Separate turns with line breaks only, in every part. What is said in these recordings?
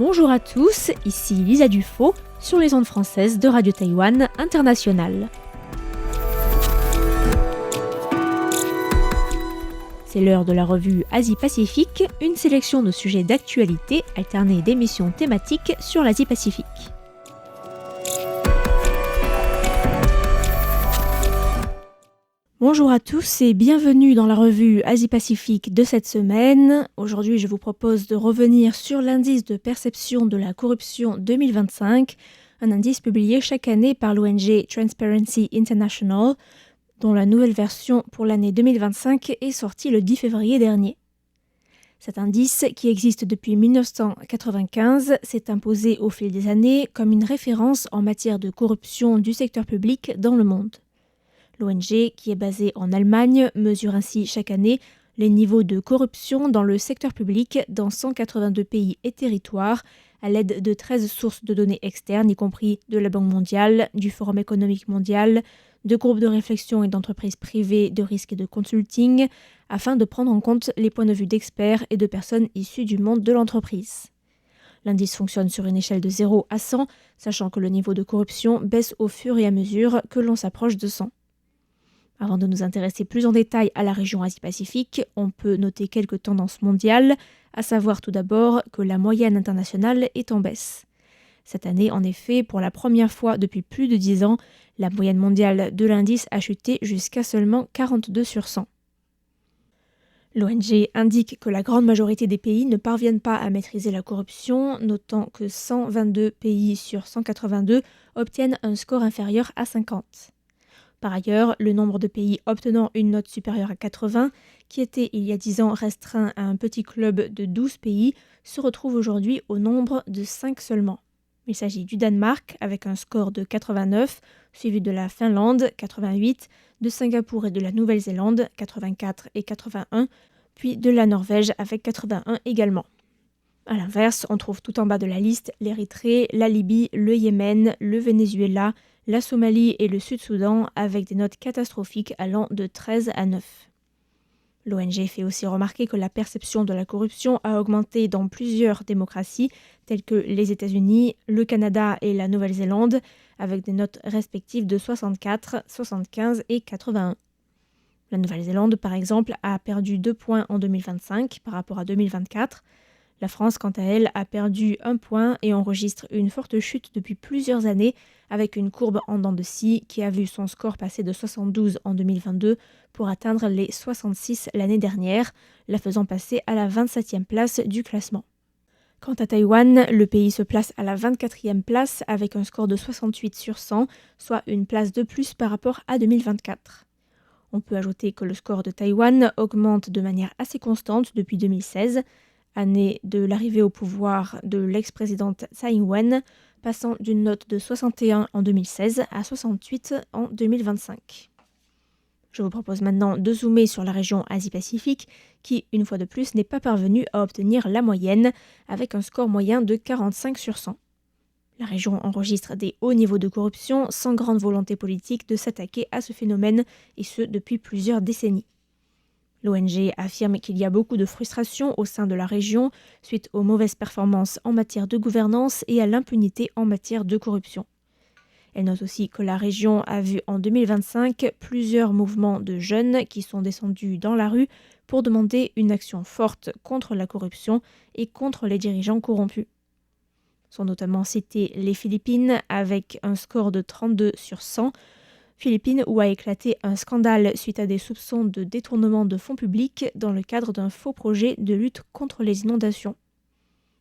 Bonjour à tous, ici Lisa Dufaux sur les ondes françaises de Radio Taïwan International. C'est l'heure de la revue Asie-Pacifique, une sélection de sujets d'actualité alternée d'émissions thématiques sur l'Asie-Pacifique. Bonjour à tous et bienvenue dans la revue Asie-Pacifique de cette semaine. Aujourd'hui, je vous propose de revenir sur l'indice de perception de la corruption 2025, un indice publié chaque année par l'ONG Transparency International, dont la nouvelle version pour l'année 2025 est sortie le 10 février dernier. Cet indice, qui existe depuis 1995, s'est imposé au fil des années comme une référence en matière de corruption du secteur public dans le monde. L'ONG, qui est basée en Allemagne, mesure ainsi chaque année les niveaux de corruption dans le secteur public dans 182 pays et territoires à l'aide de 13 sources de données externes, y compris de la Banque mondiale, du Forum économique mondial, de groupes de réflexion et d'entreprises privées de risque et de consulting, afin de prendre en compte les points de vue d'experts et de personnes issues du monde de l'entreprise. L'indice fonctionne sur une échelle de 0 à 100, sachant que le niveau de corruption baisse au fur et à mesure que l'on s'approche de 100. Avant de nous intéresser plus en détail à la région Asie-Pacifique, on peut noter quelques tendances mondiales, à savoir tout d'abord que la moyenne internationale est en baisse. Cette année, en effet, pour la première fois depuis plus de 10 ans, la moyenne mondiale de l'indice a chuté jusqu'à seulement 42 sur 100. L'ONG indique que la grande majorité des pays ne parviennent pas à maîtriser la corruption, notant que 122 pays sur 182 obtiennent un score inférieur à 50. Par ailleurs, le nombre de pays obtenant une note supérieure à 80, qui était il y a 10 ans restreint à un petit club de 12 pays, se retrouve aujourd'hui au nombre de 5 seulement. Il s'agit du Danemark avec un score de 89, suivi de la Finlande 88, de Singapour et de la Nouvelle-Zélande 84 et 81, puis de la Norvège avec 81 également. A l'inverse, on trouve tout en bas de la liste l'Érythrée, la Libye, le Yémen, le Venezuela, la Somalie et le Sud-Soudan avec des notes catastrophiques allant de 13 à 9. L'ONG fait aussi remarquer que la perception de la corruption a augmenté dans plusieurs démocraties telles que les États-Unis, le Canada et la Nouvelle-Zélande avec des notes respectives de 64, 75 et 81. La Nouvelle-Zélande, par exemple, a perdu 2 points en 2025 par rapport à 2024. La France, quant à elle, a perdu 1 point et enregistre une forte chute depuis plusieurs années avec une courbe en dents de scie qui a vu son score passer de 72 en 2022 pour atteindre les 66 l'année dernière, la faisant passer à la 27e place du classement. Quant à Taïwan, le pays se place à la 24e place avec un score de 68 sur 100, soit une place de plus par rapport à 2024. On peut ajouter que le score de Taïwan augmente de manière assez constante depuis 2016, année de l'arrivée au pouvoir de l'ex-présidente Tsai Ing-wen, passant d'une note de 61 en 2016 à 68 en 2025. Je vous propose maintenant de zoomer sur la région Asie-Pacifique qui, une fois de plus, n'est pas parvenue à obtenir la moyenne avec un score moyen de 45 sur 100. La région enregistre des hauts niveaux de corruption sans grande volonté politique de s'attaquer à ce phénomène et ce depuis plusieurs décennies. L'ONG affirme qu'il y a beaucoup de frustration au sein de la région suite aux mauvaises performances en matière de gouvernance et à l'impunité en matière de corruption. Elle note aussi que la région a vu en 2025 plusieurs mouvements de jeunes qui sont descendus dans la rue pour demander une action forte contre la corruption et contre les dirigeants corrompus. Sont notamment cités les Philippines avec un score de 32 sur 100, Philippines où a éclaté un scandale suite à des soupçons de détournement de fonds publics dans le cadre d'un faux projet de lutte contre les inondations.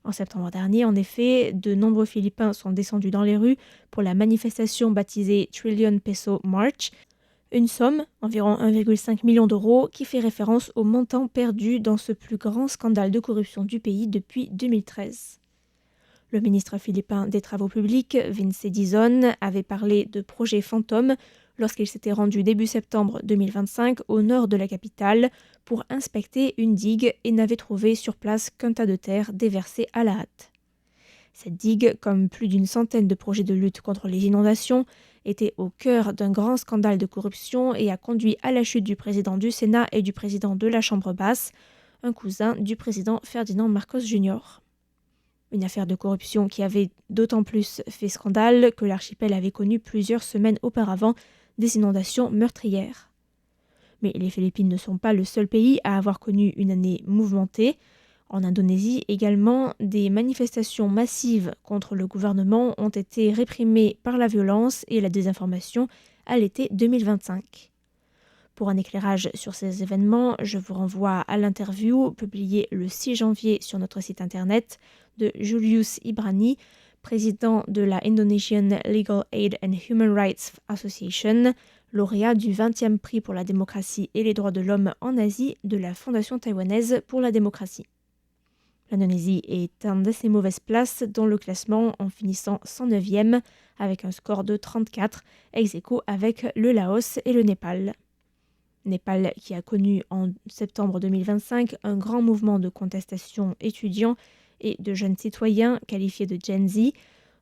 En septembre dernier, en effet, de nombreux Philippins sont descendus dans les rues pour la manifestation baptisée Trillion Peso March, une somme, environ 1,5 million d'euros, qui fait référence au montant perdu dans ce plus grand scandale de corruption du pays depuis 2013. Le ministre philippin des Travaux publics, Vince Dizon, avait parlé de projet fantôme lorsqu'il s'était rendu début septembre 2025 au nord de la capitale pour inspecter une digue et n'avait trouvé sur place qu'un tas de terre déversé à la hâte. Cette digue, comme plus d'une centaine de projets de lutte contre les inondations, était au cœur d'un grand scandale de corruption et a conduit à la chute du président du Sénat et du président de la Chambre basse, un cousin du président Ferdinand Marcos Jr. Une affaire de corruption qui avait d'autant plus fait scandale que l'archipel avait connu plusieurs semaines auparavant des inondations meurtrières. Mais les Philippines ne sont pas le seul pays à avoir connu une année mouvementée. En Indonésie également, des manifestations massives contre le gouvernement ont été réprimées par la violence et la désinformation à l'été 2025. Pour un éclairage sur ces événements, je vous renvoie à l'interview publiée le 6 janvier sur notre site internet de Julius Ibrani, président de la Indonesian Legal Aid and Human Rights Association, lauréat du 20e prix pour la démocratie et les droits de l'homme en Asie de la Fondation taïwanaise pour la démocratie. L'Indonésie est en de ses mauvaises places dans le classement en finissant 109e avec un score de 34, ex aequo avec le Laos et le Népal. Népal qui a connu en septembre 2025 un grand mouvement de contestation étudiants et de jeunes citoyens qualifiés de Gen Z,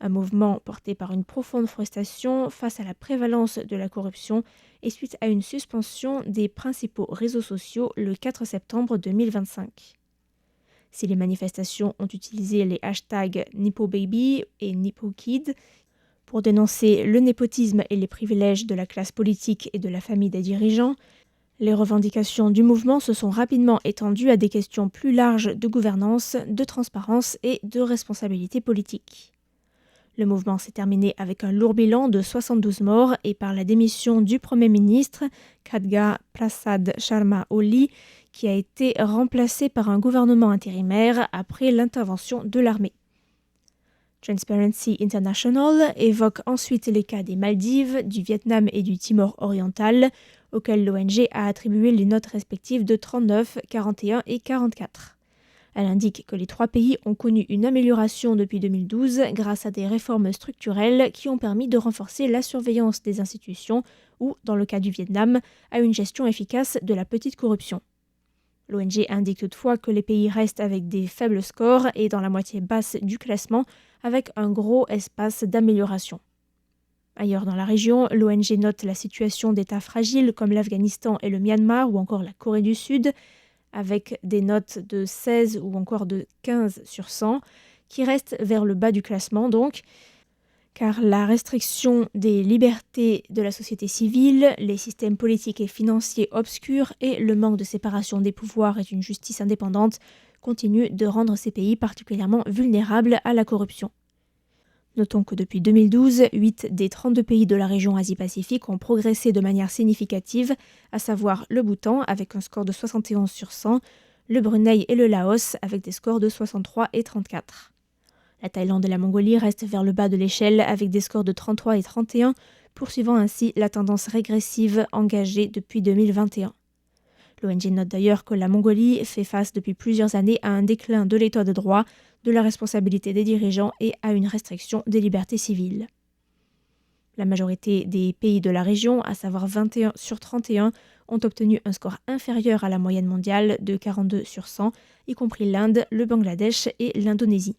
un mouvement porté par une profonde frustration face à la prévalence de la corruption et suite à une suspension des principaux réseaux sociaux le 4 septembre 2025. Si les manifestations ont utilisé les hashtags NipoBaby et NipoKid pour dénoncer le népotisme et les privilèges de la classe politique et de la famille des dirigeants, les revendications du mouvement se sont rapidement étendues à des questions plus larges de gouvernance, de transparence et de responsabilité politique. Le mouvement s'est terminé avec un lourd bilan de 72 morts et par la démission du Premier ministre, Khadga Prasad Sharma Oli, qui a été remplacé par un gouvernement intérimaire après l'intervention de l'armée. Transparency International évoque ensuite les cas des Maldives, du Vietnam et du Timor oriental, auxquels l'ONG a attribué les notes respectives de 39, 41 et 44. Elle indique que les trois pays ont connu une amélioration depuis 2012 grâce à des réformes structurelles qui ont permis de renforcer la surveillance des institutions ou, dans le cas du Vietnam, à une gestion efficace de la petite corruption. L'ONG indique toutefois que les pays restent avec des faibles scores et dans la moitié basse du classement, avec un gros espace d'amélioration. Ailleurs dans la région, l'ONG note la situation d'États fragiles comme l'Afghanistan et le Myanmar ou encore la Corée du Sud, avec des notes de 16 ou encore de 15 sur 100, qui restent vers le bas du classement donc, car la restriction des libertés de la société civile, les systèmes politiques et financiers obscurs et le manque de séparation des pouvoirs et d'une justice indépendante continuent de rendre ces pays particulièrement vulnérables à la corruption. Notons que depuis 2012, 8 des 32 pays de la région Asie-Pacifique ont progressé de manière significative, à savoir le Bhoutan avec un score de 71 sur 100, le Brunei et le Laos avec des scores de 63 et 34. La Thaïlande et la Mongolie restent vers le bas de l'échelle avec des scores de 33 et 31, poursuivant ainsi la tendance régressive engagée depuis 2021. L'ONG note d'ailleurs que la Mongolie fait face depuis plusieurs années à un déclin de l'état de droit, de la responsabilité des dirigeants et à une restriction des libertés civiles. La majorité des pays de la région, à savoir 21 sur 31, ont obtenu un score inférieur à la moyenne mondiale de 42 sur 100, y compris l'Inde, le Bangladesh et l'Indonésie.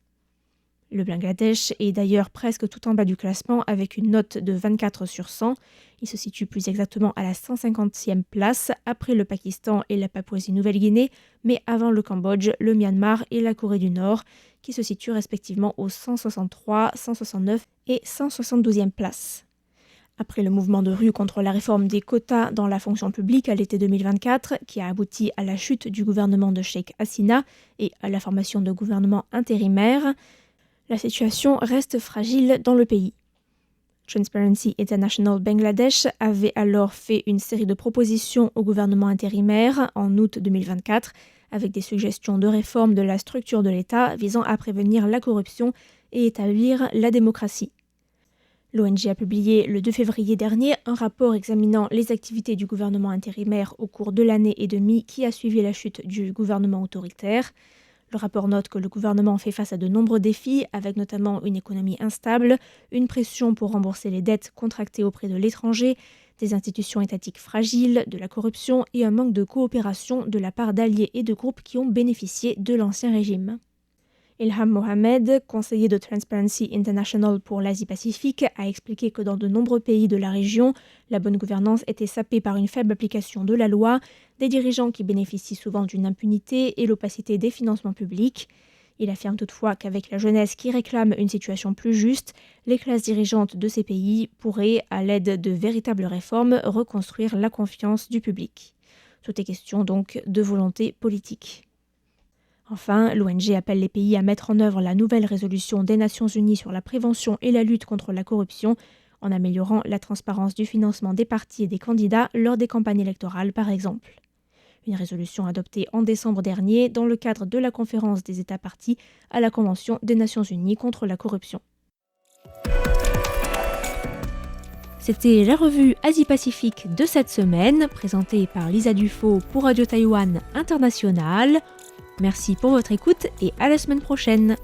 Le Bangladesh est d'ailleurs presque tout en bas du classement avec une note de 24 sur 100. Il se situe plus exactement à la 150e place après le Pakistan et la Papouasie-Nouvelle-Guinée, mais avant le Cambodge, le Myanmar et la Corée du Nord, qui se situent respectivement aux 163, 169 et 172e places. Après le mouvement de rue contre la réforme des quotas dans la fonction publique à l'été 2024, qui a abouti à la chute du gouvernement de Sheikh Hasina et à la formation de gouvernements intérimaires, la situation reste fragile dans le pays. Transparency International Bangladesh avait alors fait une série de propositions au gouvernement intérimaire en août 2024 avec des suggestions de réforme de la structure de l'État visant à prévenir la corruption et établir la démocratie. L'ONG a publié le 2 février dernier un rapport examinant les activités du gouvernement intérimaire au cours de l'année et demie qui a suivi la chute du gouvernement autoritaire. Le rapport note que le gouvernement fait face à de nombreux défis, avec notamment une économie instable, une pression pour rembourser les dettes contractées auprès de l'étranger, des institutions étatiques fragiles, de la corruption et un manque de coopération de la part d'alliés et de groupes qui ont bénéficié de l'ancien régime. Ilham Mohamed, conseiller de Transparency International pour l'Asie-Pacifique, a expliqué que dans de nombreux pays de la région, la bonne gouvernance était sapée par une faible application de la loi, des dirigeants qui bénéficient souvent d'une impunité et l'opacité des financements publics. Il affirme toutefois qu'avec la jeunesse qui réclame une situation plus juste, les classes dirigeantes de ces pays pourraient, à l'aide de véritables réformes, reconstruire la confiance du public. Tout est question donc de volonté politique. Enfin, l'ONG appelle les pays à mettre en œuvre la nouvelle résolution des Nations Unies sur la prévention et la lutte contre la corruption, en améliorant la transparence du financement des partis et des candidats lors des campagnes électorales par exemple. Une résolution adoptée en décembre dernier dans le cadre de la conférence des États parties à la Convention des Nations Unies contre la corruption. C'était la revue Asie-Pacifique de cette semaine, présentée par Lisa Dufaux pour Radio Taïwan International. Merci pour votre écoute et à la semaine prochaine.